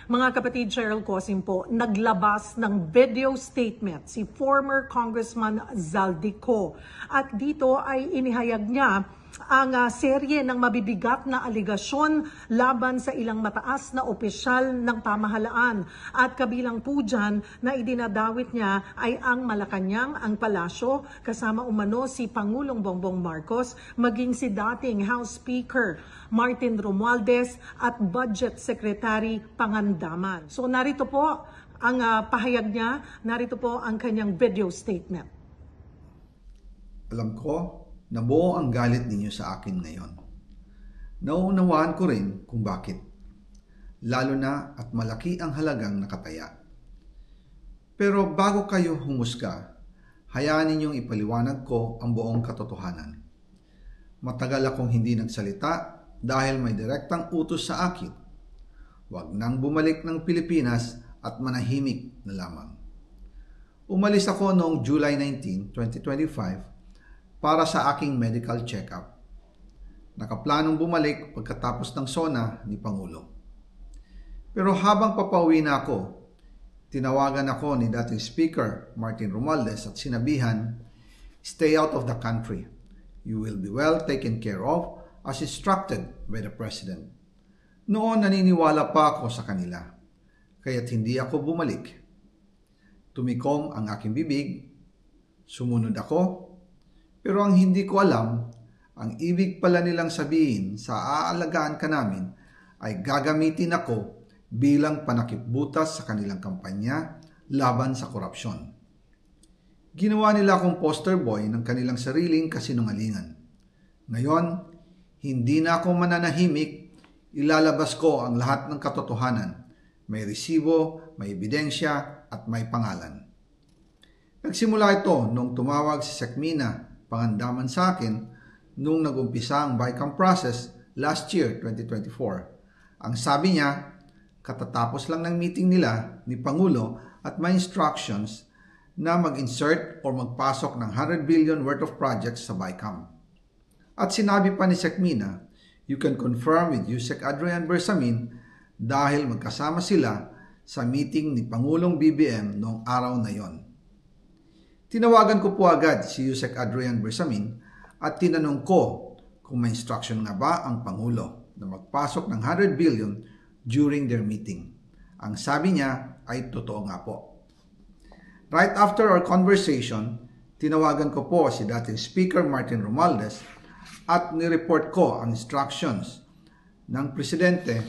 Mga kapatid, Cheryl Cosim po, naglabas ng video statement si former Congressman Zaldico. At dito ay inihayag niya ang serye ng mabibigat na aligasyon laban sa ilang mataas na opisyal ng pamahalaan. At kabilang po dyan na idinadawit niya ay ang Malacanang, ang palasyo, kasama umano si Pangulong Bongbong Marcos, maging si dating House Speaker Martin Romualdez at Budget Secretary Pangandaman. So narito po ang pahayag niya, narito po ang kanyang video statement. Alam ko na buo ang galit ninyo sa akin ngayon. Nauunawaan ko rin kung bakit. Lalo na at malaki ang halagang nakataya. Pero bago kayo humusga, hayaan ninyong ipaliwanag ko ang buong katotohanan. Matagal akong hindi nagsalita dahil may direktang utos sa akin. Huwag nang bumalik ng Pilipinas at manahimik na lamang. Umalis ako noong July 19, 2025 para sa aking medical check-up. Nakaplanong bumalik pagkatapos ng SONA ni Pangulo. Pero habang papauwi na ako, tinawagan ako ni dating Speaker Martin Romualdez at sinabihan, "Stay out of the country. You will be well taken care of as instructed by the President." Noon naniniwala pa ako sa kanila, kaya't hindi ako bumalik. Tumikom ang aking bibig, sumunod ako, pero ang hindi ko alam, ang ibig pala nilang sabihin sa aalagaan ka namin ay gagamitin ako bilang panakipbutas sa kanilang kampanya laban sa korupsyon. Ginawa nila akong poster boy ng kanilang sariling kasinungalingan. Ngayon, hindi na ako mananahimik, ilalabas ko ang lahat ng katotohanan. May resibo, may ebidensya at may pangalan. Nagsimula ito nung tumawag si Sekmina Pangandaman sa akin nung nag-umpisa ang BICAM process last year, 2024. Ang sabi niya, katatapos lang ng meeting nila ni Pangulo at may instructions na mag-insert or magpasok ng 100 billion worth of projects sa BICAM. At sinabi pa ni Sekmina, you can confirm with Yusek Adrian Bersamin dahil magkasama sila sa meeting ni Pangulong BBM noong araw na yon. Tinawagan ko po agad si Yusek Adrian Bersamin at tinanong ko kung may instruction nga ba ang Pangulo na magpasok ng 100 billion during their meeting. Ang sabi niya ay totoo nga po. Right after our conversation, tinawagan ko po si dating Speaker Martin Romualdez at nireport ko ang instructions ng Presidente